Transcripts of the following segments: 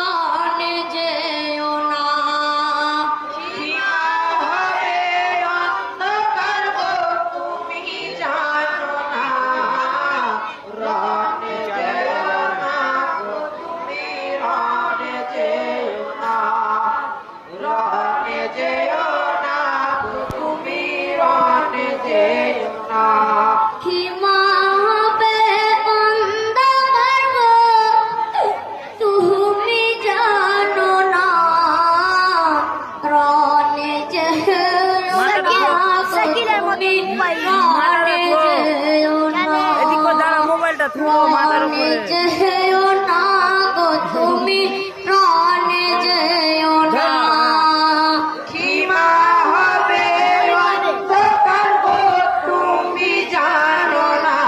রনে যেও না। সীমা হবে অন্ধকার গো তুমি জানো না, রনে যেও না গো তুমি রনে যেও না, রনে যেও না গো তুমি রনে যেও না। সীমা হবে অন্ধকার গো তুমি জানো না, রনে যেও না তুমি রনে যেও না, মোবাইলটা থ্রো মাথার রনে উপরে যেও না গো তুমি রনে যেও না। সীমা হবে অন্ধকার গো তুমি জানো না,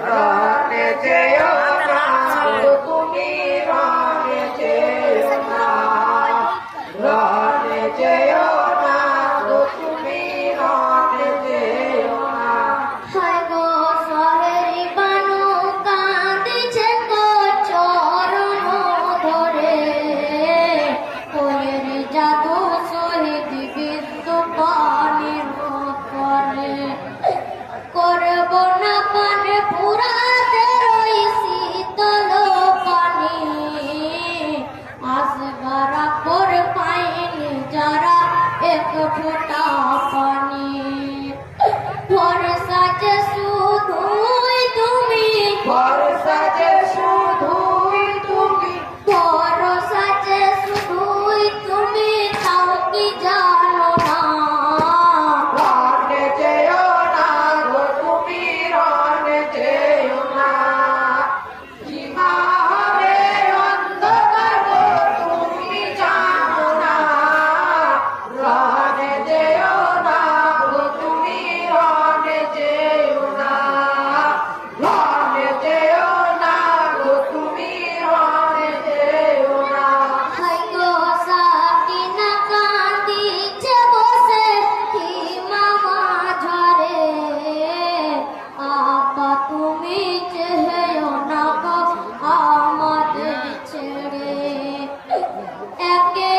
রনে যেও না গো তুমি রনে যেও না, রনে যেও না গো তুমি রনে যেও না। হায় গো শহরে বানু কাঁদিছে গো চরণ ধরে, ওয়ের জাদু শহীদ বিন্দু পানির করে, করব না পানে পুরাতে রই শীতল পানি, আসবার পর পাইনি যারা এক ফোঁটা পানি, ভরসা যে শুধুই তুমি, ভরসা যে শুধুই তুমি, ভরসা যে শুধুই তুমি, তাও কি জানো না, রনে যেও না গো তুমি রনে যেও না। সীমা হবে অন্ধকার গো তুমি জানো না, রনে যেও না গো তুমি রনে যেও না, রনে যেও না গো তুমি রনে যেও না। হায় গো সাকিনা কাঁদিছে বসে সীমা মাঝরে, আপা তুমি যেও না গো আমাদের ছেড়ে, একে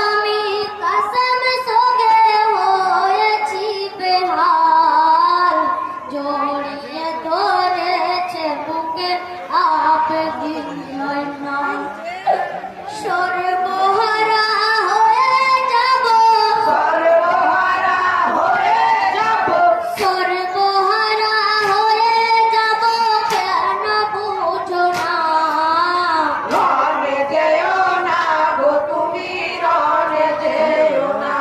আমি কসম সগে হয়েছি বেহাল, জড়িয়ে ধরেছে বুকে আপ দিন না, সর্বহারা হয়ে যাব, সর্বহারা হয়ে যাব, সর্বহারা হয়ে যাব, কেন বুঝো না, রনে যেও না গো তুমি রনে যেও না।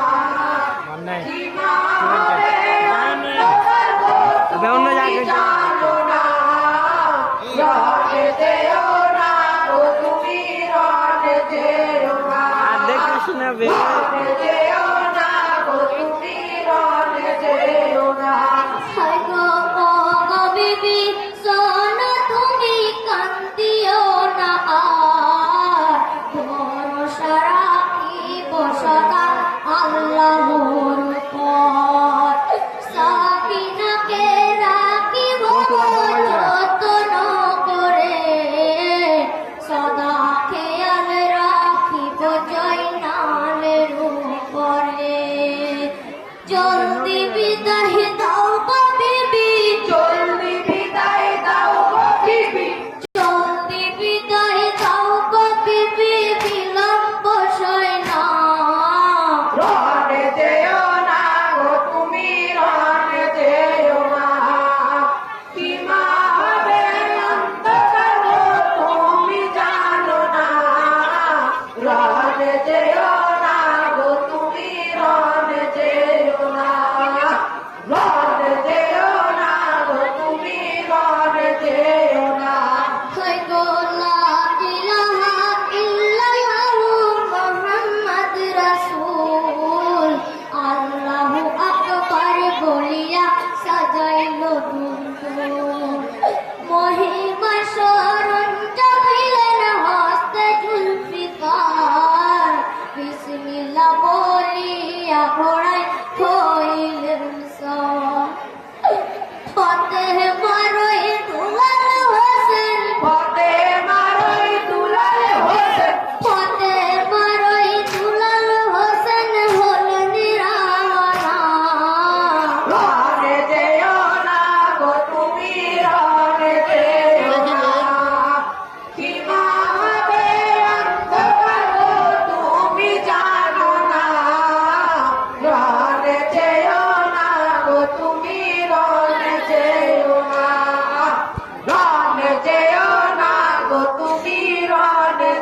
সীমা হবে অন্ধকার গো তবে অন্য তুমি জায়গায় জানো না, রনে যেও না গো তুমি রনে যেও না, আর দেখে শোনাবে রনে যেও না গো তুমি রনে যেও না। হায় গো গো বিবি শোনো তুমি কান্দিও না আর, ভরসা রাখিব সদা আল্লাহর উপর, সাকিনাকে রাখিব যত্ন করে, সদা খেয়াল রাখিব জয়নালের উপর।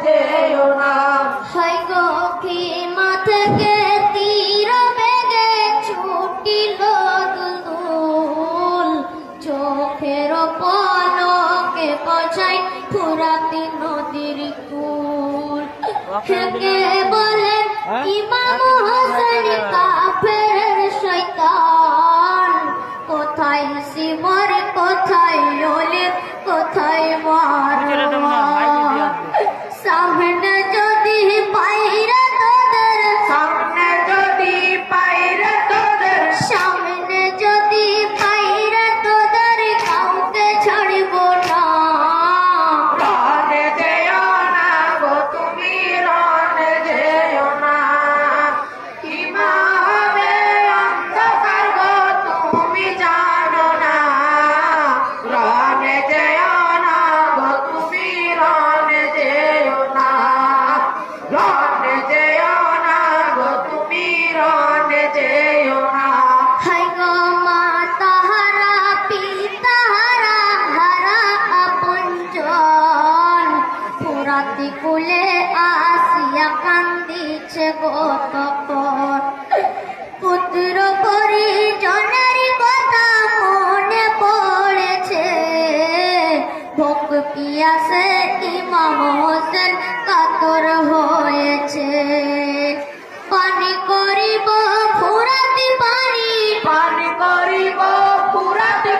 যেও না। হয় গো খিমা থেকে তীর বেগে ছুটিল দুলদুল, চোখের পলকে পছাই ফুরাতি নদীর কুল। কে বলে ইমাম হোসেন কাফের শয়তান, কোথায় সিমর কোথায় ওলিদ কোথায় মারওয়ান। সামনে যদি পাইরা তোদের, সামনে যদি পাইরে তোদের, সামনে যদি পাইরা তোদের কাউকে ছাড়িব না। রনে যেও না গো তুমি, রনে যেও না। কিমা হবে অন্ধকার গো তুমি জানো না। রনে যেও না গো তুমি, রনে যেও না। রনে যেও না গো তুমি, রনে যেও না। হায় গো মা তাহারা পিতাহারা হারা আপনজন, পুরাতি কুলে আসিয়া কান্দিছে গো তখন। পুত্র পরিজনের কথা মনে পড়েছে, ভোগ পিয়াসে ইমাম হোসেন কাতর হয়েছে।